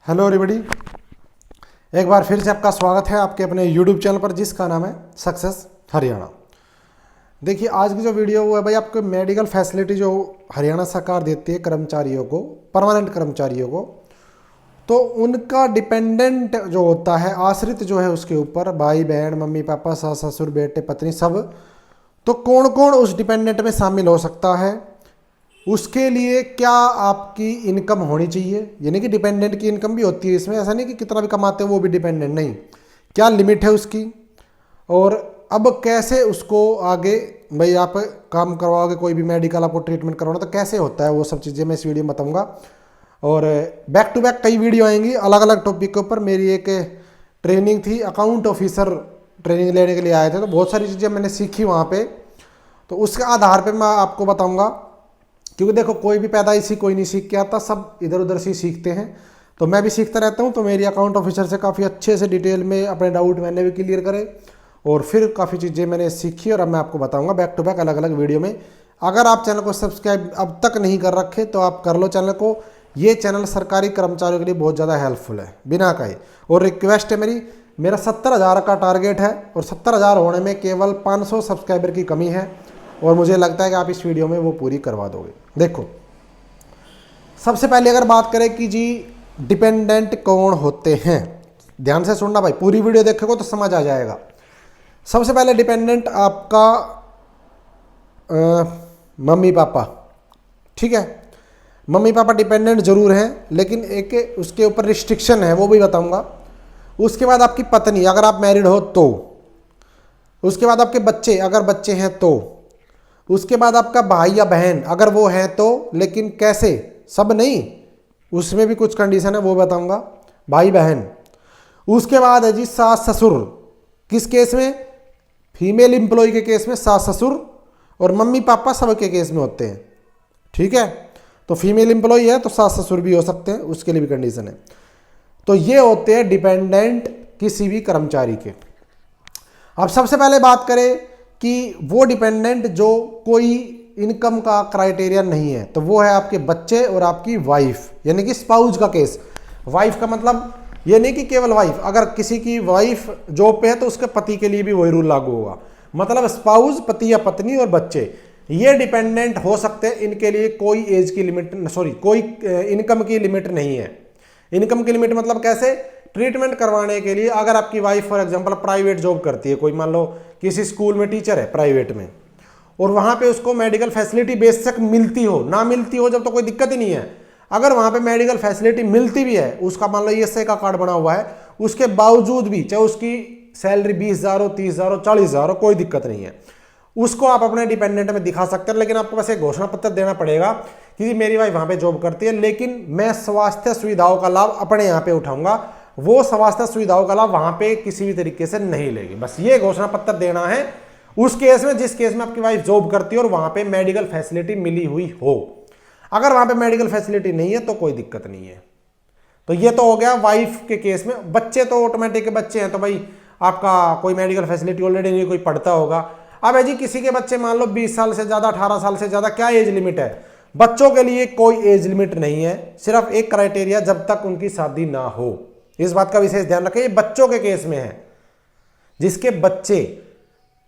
Hello everybody, एक बार फिर से आपका स्वागत है आपके अपने यूट्यूब चैनल पर जिसका नाम है सक्सेस हरियाणा। देखिए आज की जो वीडियो वो है भाई आपको मेडिकल फैसिलिटी जो हरियाणा सरकार देती है कर्मचारियों को, परमानेंट कर्मचारियों को, तो उनका डिपेंडेंट जो होता है, आश्रित जो है उसके ऊपर, भाई बहन मम्मी पापा सास ससुर बेटे पत्नी सब, तो कौन कौन उस डिपेंडेंट में शामिल हो सकता है, उसके लिए क्या आपकी इनकम होनी चाहिए। यानी कि डिपेंडेंट की इनकम भी होती है इसमें, ऐसा नहीं कि कितना भी कमाते हैं वो भी डिपेंडेंट, नहीं, क्या लिमिट है उसकी, और अब कैसे उसको आगे भाई आप काम करवाओगे, कोई भी मेडिकल आपको ट्रीटमेंट करवाना तो कैसे होता है, वो सब चीज़ें मैं इस वीडियो में बताऊंगा। और बैक टू बैक कई वीडियो आएंगी अलग अलग टॉपिक के ऊपर। मेरी एक ट्रेनिंग थी, अकाउंट ऑफिसर ट्रेनिंग लेने के लिए आए थे, तो बहुत सारी चीज़ें मैंने सीखी वहाँ पे, तो उसके आधार पे मैं आपको बताऊंगा। क्योंकि देखो कोई भी पैदाइशी कोई नहीं सीख के आता, सब इधर उधर से सीखते हैं, तो मैं भी सीखता रहता हूँ। तो मेरी अकाउंट ऑफिसर से काफ़ी अच्छे से डिटेल में अपने डाउट मैंने भी क्लियर करे और फिर काफ़ी चीज़ें मैंने सीखी और अब मैं आपको बताऊंगा बैक टू बैक अलग अलग वीडियो में। अगर आप चैनल को सब्सक्राइब अब तक नहीं कर रखे तो आप कर लो चैनल को। ये चैनल सरकारी कर्मचारियों के लिए बहुत ज़्यादा हेल्पफुल है बिना कहे। और रिक्वेस्ट है मेरा 70,000 का टारगेट है और 70,000 होने में केवल 500 सब्सक्राइबर की कमी है और मुझे लगता है कि आप इस वीडियो में वो पूरी करवा दोगे। देखो सबसे पहले अगर बात करें कि जी डिपेंडेंट कौन होते हैं, ध्यान से सुनना भाई, पूरी वीडियो देखोगे तो समझ आ जाएगा। सबसे पहले डिपेंडेंट आपका मम्मी पापा, ठीक है, मम्मी पापा डिपेंडेंट जरूर हैं, लेकिन एक उसके ऊपर रिस्ट्रिक्शन है, वो भी बताऊंगा। उसके बाद आपकी पत्नी अगर आप मैरिड हो तो, उसके बाद आपके बच्चे अगर बच्चे हैं तो, उसके बाद आपका भाई या बहन अगर वो है तो, लेकिन कैसे, सब नहीं, उसमें भी कुछ कंडीशन है वो बताऊंगा, भाई बहन। उसके बाद है जी सास ससुर, किस केस में, फीमेल एम्प्लॉय के केस में सास ससुर और मम्मी पापा सब के केस में होते हैं, ठीक है। तो फीमेल एम्प्लॉय है तो सास ससुर भी हो सकते हैं, उसके लिए भी कंडीशन है। तो ये होते हैं डिपेंडेंट किसी भी कर्मचारी के। अब सबसे पहले बात करें कि वो डिपेंडेंट जो कोई इनकम का क्राइटेरिया नहीं है, तो वो है आपके बच्चे और आपकी वाइफ, यानी कि स्पाउस का केस। वाइफ का मतलब ये नहीं कि केवल वाइफ, अगर किसी की वाइफ जॉब पे है तो उसके पति के लिए भी वही रूल लागू होगा। मतलब स्पाउस, पति या पत्नी और बच्चे, ये डिपेंडेंट हो सकते हैं। इनके लिए कोई एज की लिमिट, कोई इनकम की लिमिट नहीं है। इनकम की लिमिट मतलब कैसे, ट्रीटमेंट करवाने के लिए अगर आपकी wife for example private job करती है, कोई मान लो किसी स्कूल में टीचर है प्राइवेट में, और वहां पे उसको मेडिकल फैसिलिटी बेशक मिलती हो, ना मिलती हो जब तो कोई दिक्कत ही नहीं है। अगर वहां पे मेडिकल फैसिलिटी मिलती भी है, उसका मान लो ईएसआई का कार्ड बना हुआ है, उसके बावजूद भी चाहे उसकी सैलरी 20,000 हो, 30,000 हो, 40,000 हो, कोई दिक्कत नहीं है, उसको आप अपने डिपेंडेंट में दिखा सकते हैं। लेकिन आपको बस एक घोषणा पत्र देना पड़ेगा कि मेरी वाइफ वहां पे जॉब करती है, लेकिन मैं स्वास्थ्य सुविधाओं का लाभ अपने यहाँ पे उठाऊंगा, वो स्वास्थ्य सुविधाओं का लाभ वहां पे किसी भी तरीके से नहीं लेगी। बस ये घोषणा पत्र देना है उस केस में जिस केस में आपकी वाइफ जॉब करती है और वहां पे मेडिकल फैसिलिटी मिली हुई हो। अगर वहां पे मेडिकल फैसिलिटी नहीं है तो कोई दिक्कत नहीं है। तो ये तो हो गया वाइफ के केस में। बच्चे तो ऑटोमेटिक बच्चे हैं, तो भाई आपका कोई मेडिकल फैसिलिटी ऑलरेडी नहीं, कोई पढ़ता होगा। अब है जी किसी के बच्चे मान लो 20 साल से ज्यादा, 18 साल से ज्यादा, क्या एज लिमिट है? बच्चों के लिए कोई एज लिमिट नहीं है, सिर्फ एक क्राइटेरिया, जब तक उनकी शादी ना हो। इस बात का विशेष ध्यान रखें, ये बच्चों के केस में है। जिसके बच्चे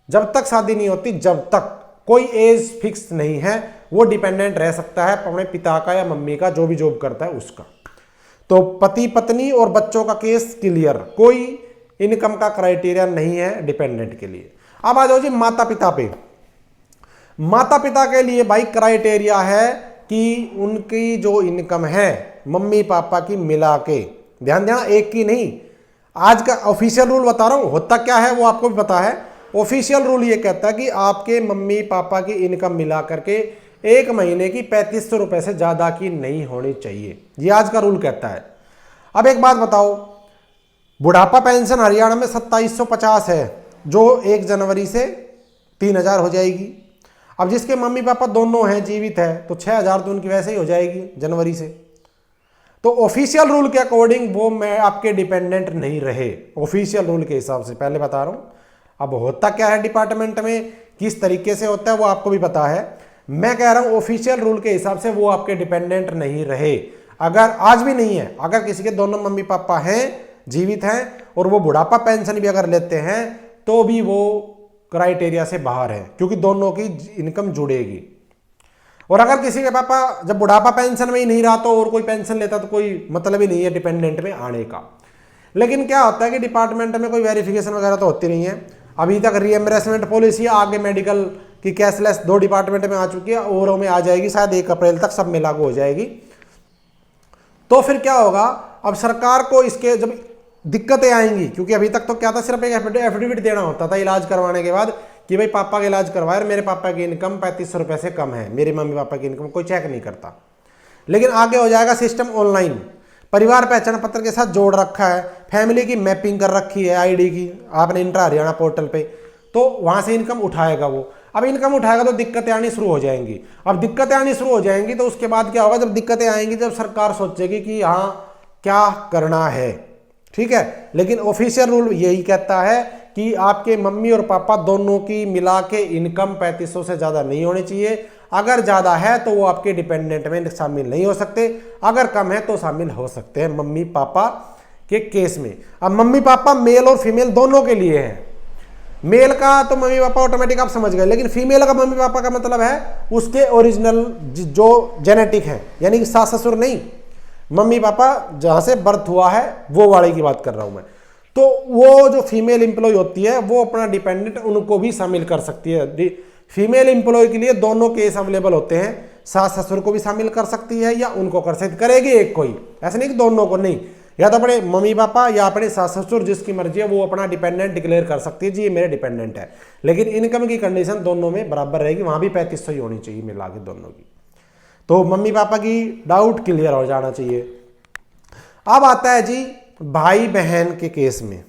जब तक शादी नहीं होती, जब तक कोई एज फिक्स नहीं है, वो डिपेंडेंट रह सकता है अपने पिता का या मम्मी का, जो भी जॉब करता है उसका। तो पति पत्नी और बच्चों का केस क्लियर, कोई इनकम का क्राइटेरिया नहीं है डिपेंडेंट के लिए। अब आ जाओ जी माता पिता पे। माता पिता के लिए भाई क्राइटेरिया है कि उनकी जो इनकम है मम्मी पापा की मिला के, ध्यान देना, एक की नहीं, आज का ऑफिशियल रूल बता रहा हूं, होता क्या है वो आपको भी पता है। ऑफिशियल रूल ये कहता है कि आपके मम्मी पापा की इनकम मिला करके एक महीने की 3500 रुपए से ज्यादा की नहीं होनी चाहिए, ये आज का रूल कहता है। अब एक बात बताओ, बुढ़ापा पेंशन हरियाणा में 2750 है, जो 1 जनवरी से 3000 हो जाएगी। अब जिसके मम्मी पापा दोनों हैं, जीवित है, तो 6000 तो उनकी वैसे ही हो जाएगी जनवरी से। तो ऑफिशियल रूल के अकॉर्डिंग वो मैं आपके डिपेंडेंट नहीं रहे, ऑफिशियल रूल के हिसाब से, पहले बता रहा हूं। अब होता क्या है डिपार्टमेंट में, किस तरीके से होता है वो आपको भी पता है। मैं कह रहा हूं ऑफिशियल रूल के हिसाब से वो आपके डिपेंडेंट नहीं रहे। अगर आज भी नहीं है, अगर किसी के दोनों मम्मी पापा हैं, जीवित हैं, और वो बुढ़ापा पेंशन भी अगर लेते हैं तो भी वो क्राइटेरिया से बाहर है, क्योंकि दोनों की इनकम जुड़ेगी। और अगर किसी के पापा जब बुढ़ापा पेंशन में ही नहीं रहा तो और कोई पेंशन लेता तो कोई मतलब ही नहीं है डिपेंडेंट में आने का। लेकिन क्या होता है कि डिपार्टमेंट में कोई वेरिफिकेशन वगैरह तो होती नहीं है अभी तक। रीएम्बर्समेंट पॉलिसी आगे मेडिकल की कैशलेस 2 डिपार्टमेंट में आ चुकी है, और में आ जाएगी शायद 1 अप्रैल तक सब में लागू हो जाएगी। तो फिर क्या होगा, अब सरकार को इसके जब दिक्कतें आएंगी, क्योंकि अभी तक तो क्या था, सिर्फ एक एफिडेविट देना होता था इलाज करवाने के बाद कि भाई पापा का इलाज करवाया और मेरे पापा की इनकम 3500 रुपये से कम है, मेरे मम्मी पापा की इनकम, कोई चेक नहीं करता। लेकिन आगे हो जाएगा सिस्टम ऑनलाइन, परिवार पहचान पत्र के साथ जोड़ रखा है, फैमिली की मैपिंग कर रखी है आईडी की आपने इंट्रा हरियाणा पोर्टल पे, तो वहां से इनकम उठाएगा वो। अब इनकम उठाएगा तो दिक्कतें आनी शुरू हो जाएंगी। अब दिक्कतें आनी शुरू हो जाएंगी तो उसके बाद क्या होगा, जब दिक्कतें आएंगी जब सरकार सोचेगी कि हाँ क्या करना है, ठीक है। लेकिन ऑफिशियल रूल यही कहता है कि आपके मम्मी और पापा दोनों की मिला के इनकम 3500 से ज़्यादा नहीं होनी चाहिए। अगर ज़्यादा है तो वो आपके डिपेंडेंट में शामिल नहीं हो सकते, अगर कम है तो शामिल हो सकते हैं मम्मी पापा के केस में। अब मम्मी पापा मेल और फीमेल दोनों के लिए है। मेल का तो मम्मी पापा ऑटोमेटिक आप समझ गए, लेकिन फीमेल का मम्मी पापा का मतलब है उसके ओरिजिनल जो जेनेटिक है, यानी कि सास ससुर नहीं, मम्मी पापा जहाँ से बर्थ हुआ है वो वाले की बात कर रहा हूँ मैं। तो वो जो फीमेल एम्प्लॉय होती है वो अपना डिपेंडेंट उनको भी शामिल कर सकती है। फीमेल एम्प्लॉय के लिए दोनों केस अवेलेबल होते हैं, सास ससुर को भी शामिल कर सकती है या उनको कर सकती, करेगी एक कोई, ऐसे नहीं कि दोनों को नहीं, या तो अपने मम्मी पापा या अपने सास ससुर जिसकी मर्जी है वो अपना डिपेंडेंट डिक्लेयर कर सकती है, जी ये मेरे डिपेंडेंट है। लेकिन इनकम की कंडीशन दोनों में बराबर रहेगी, वहां भी 3500 ही होनी चाहिए मिला के दोनों की। तो मम्मी पापा की डाउट क्लियर हो जाना चाहिए। अब आता है जी भाई बहन के केस में।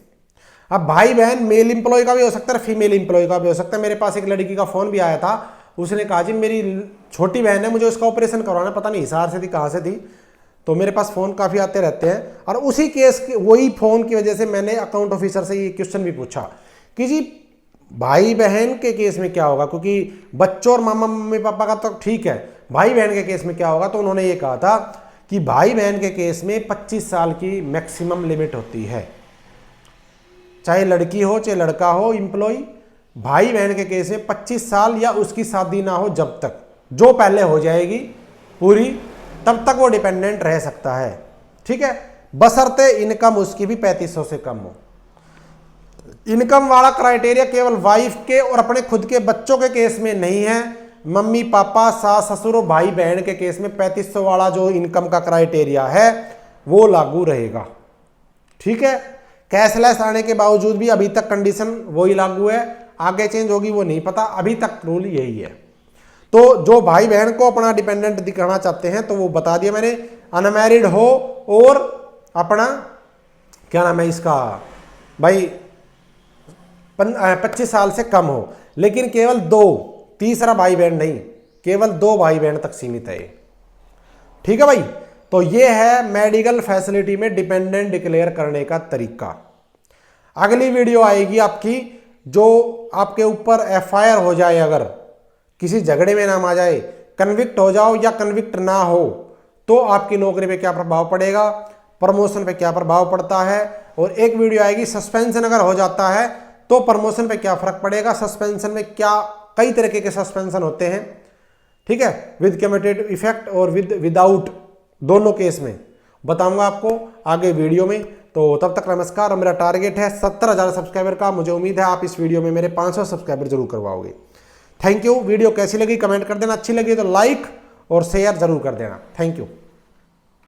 अब भाई बहन मेल एम्प्लॉय का भी हो सकता है, फीमेल एम्प्लॉय का भी हो सकता है। मेरे पास एक लड़की का फोन भी आया था, उसने कहा जी मेरी छोटी बहन है, मुझे उसका ऑपरेशन करवाना, पता नहीं हिसार से थी कहाँ से थी, तो मेरे पास फ़ोन काफ़ी आते रहते हैं। और उसी केस के वही फ़ोन की वजह से मैंने अकाउंट ऑफिसर से ये क्वेश्चन भी पूछा कि जी भाई बहन के केस में क्या होगा, क्योंकि बच्चों और मामा मम्मी पापा का तो ठीक है, भाई बहन के केस में क्या होगा। तो उन्होंने ये कहा था कि भाई बहन के केस में 25 साल की मैक्सिमम लिमिट होती है, चाहे लड़की हो चाहे लड़का हो एम्प्लॉय। भाई बहन के केस में 25 साल या उसकी शादी ना हो जब तक, जो पहले हो जाएगी पूरी तब तक वो डिपेंडेंट रह सकता है, ठीक है, बशर्ते इनकम उसकी भी 3500 से कम हो। इनकम वाला क्राइटेरिया केवल वाइफ के और अपने खुद के बच्चों के केस में नहीं है, मम्मी पापा सास ससुर और भाई बहन के केस में 3500 वाला जो इनकम का क्राइटेरिया है वो लागू रहेगा, ठीक है। कैशलेस आने के बावजूद भी अभी तक कंडीशन वही लागू है, आगे चेंज होगी वो नहीं पता, अभी तक रूल यही है। तो जो भाई बहन को अपना डिपेंडेंट दिखाना चाहते हैं तो वो बता दिया मैंने, अनमैरिड हो और अपना क्या नाम है इसका भाई 25 साल से कम हो, लेकिन केवल 2, तीसरा भाई बहन नहीं, केवल 2 भाई बहन तक सीमित है, ठीक है भाई। तो ये है मेडिकल फैसिलिटी में डिपेंडेंट डिक्लेयर करने का तरीका। अगली वीडियो आएगी आपकी, जो आपके ऊपर एफआईआर हो जाए, अगर किसी झगड़े में नाम आ जाए, कन्विक्ट हो जाओ या कन्विक्ट ना हो, तो आपकी नौकरी पे क्या प्रभाव पड़ेगा, प्रमोशन पे क्या प्रभाव पड़ता है। और एक वीडियो आएगी सस्पेंशन अगर हो जाता है तो प्रमोशन पे क्या फर्क पड़ेगा, सस्पेंशन में क्या कई तरीके के सस्पेंशन होते हैं, ठीक है, विद कम्यूटेटिव इफेक्ट और विदाउट, दोनों केस में बताऊंगा आपको आगे वीडियो में। तो तब तक नमस्कार। और मेरा टारगेट है 70,000 सब्सक्राइबर का, मुझे उम्मीद है आप इस वीडियो में मेरे 500 सब्सक्राइबर जरूर करवाओगे। Thank you. वीडियो कैसी लगी कमेंट कर देना, अच्छी लगी तो लाइक और शेयर जरूर कर देना। Thank you.